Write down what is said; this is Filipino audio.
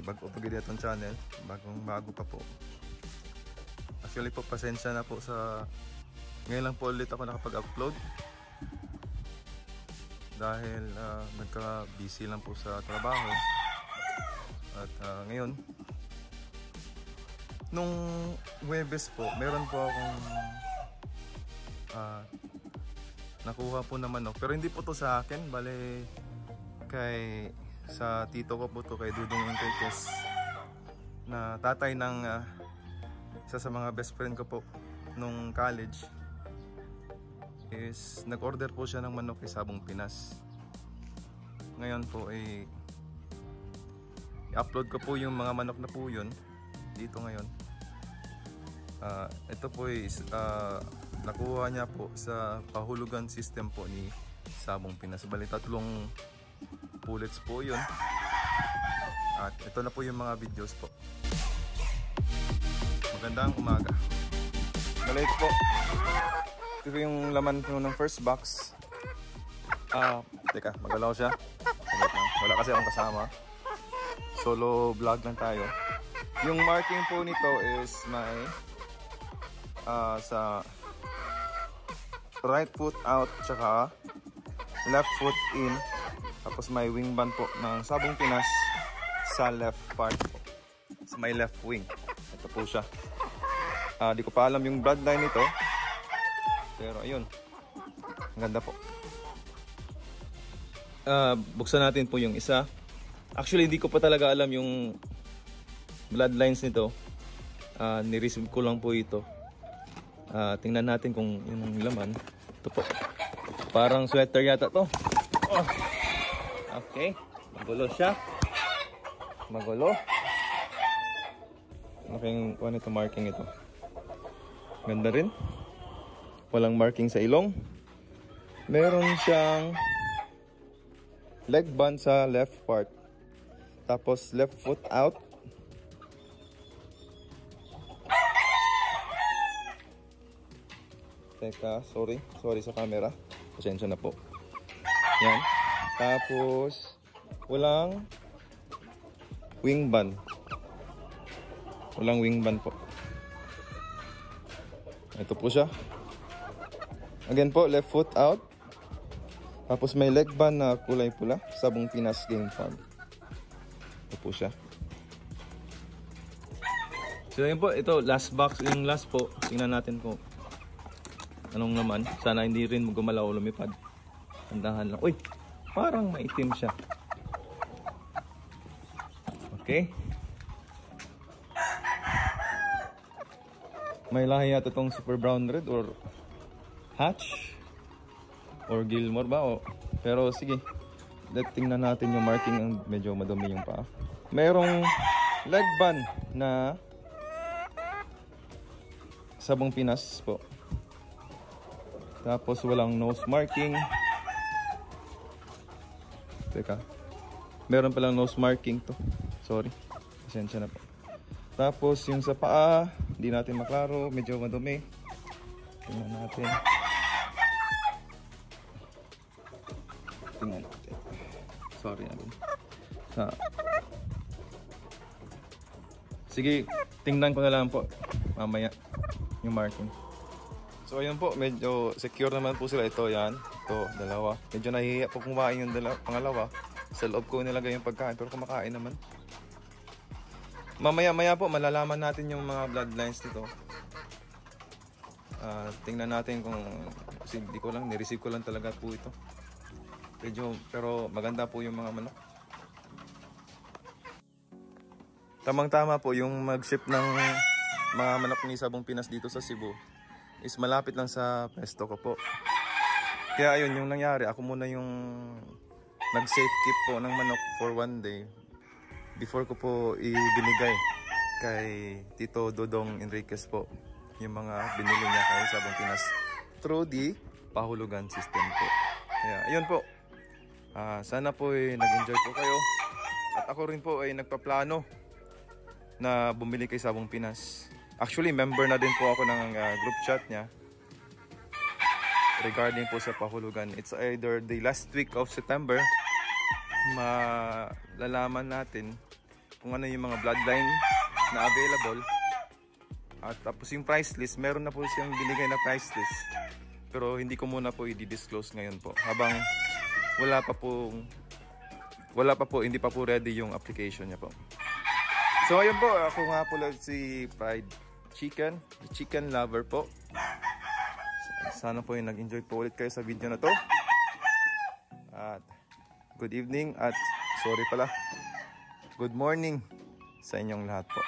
bago pa gid itong channel, bago pa po. Actually po, pasensya na po sa ngayon lang po ulit ako nakapag-upload dahil nagka-busy lang po sa trabaho. At ngayon, nung Huwebes po, meron po akong nakuha po na manok, pero hindi po to sa akin, bale sa tito ko po to, kay Dudong Enriquez, na tatay ng isa sa mga best friend ko po nung college. Is nag-order po siya ng manok kay Sabong Pinas. Ngayon po i-upload ko po yung mga manok na po yun dito ngayon. Ito po nakuha niya po sa pahulugan system po ni Sabong Pinas. Bali 3 pullets po yun. At ito na po yung mga videos po. Magandang umaga. Balik po. Ito yung laman po ng first box. Teka, magalaw siya. Wala kasi akong kasama. Solo vlog lang tayo. Yung marking po nito is may sa right foot out tsaka left foot in. Tapos may wing band po ng Sabong Pinas sa left part po. Sa may left wing. Ito po siya. Di ko pa alam yung bloodline nito. Pero ayun. Ang ganda po. Buksan natin po yung isa. Actually, hindi ko pa talaga alam yung bloodlines nito. Ni-receive ko lang po ito. Tingnan natin kung yung laman. Ito po. Parang sweater yata to. Okay. Magulo siya. Magulo. Laking ano ito, marking ito. Ganda rin. Walang marking sa ilong. Meron siyang leg band sa left part. Tapos left foot out. Teka, sorry sa camera. Pasensya na po. Yan. Tapos walang wing band. Walang wing band po. Ito po siya. Again po, left foot out. Tapos may leg band na kulay pula. Sabong Pinas Game Farm. Ito po siya. So yun po, ito last box, yung last po. Tingnan natin kung anong naman. Sana hindi rin gumalaw o lumipad. Tandahan lang. Uy, parang maitim siya. Okay. May lahi yata itong Super Brown Red or Hatch or Gilmore ba? Pero sige, tingnan natin yung marking. Medyo madumi yung paa. Mayroong leg band na Sabong Pinas po. Tapos walang nose marking. Teka, meron palang nose marking to. Sorry, pasensya na po. Tapos yung sa paa, hindi natin maklaro, medyo madumi. Tingnan natin. Sorry natin. Sige, tingnan ko na lang po mamaya yung marking. So ayun po, medyo secure naman po sila. Ito yan, ito, dalawa. Medyo nahihiya po kumain yung pangalawa. Sa loob ko nilagay yung pagkain, pero kumakain naman. Mamaya po malalaman natin yung mga bloodlines nito. Tingnan natin kung kasi hindi ko lang, ni-receive ko lang talaga po ito. Pero maganda po yung mga manok. Tamang-tama po yung mag-ship ng mga manok ni Sabong Pinas dito sa Cebu is malapit lang sa pesto ko po. Kaya ayun yung nangyari, ako muna yung nag-safe keep po ng manok for 1 day before ko po ibinigay kay Tito Dudong Enriquez po yung mga binili niya kay Sabong Pinas through the pahulugan system po. Kaya ayun po, sana po nag-enjoy po kayo at ako rin po ay nagpaplano na bumili kay Sabong Pinas. Actually, member na din po ako ng group chat niya regarding po sa pahulugan. It's either the last week of September, malalaman natin kung ano yung mga bloodline na available. At tapos yung price list, meron na po siyang binigay na price list. Pero hindi ko muna po i-disclose ngayon po. Habang wala pa po, hindi pa po ready yung application niya po. So ayun po, ako nga po lang si Pride Chicken, the chicken lover po. Sana po yung nag-enjoy po ulit kayo sa video na to. At good evening at sorry pala, good morning sa inyong lahat po.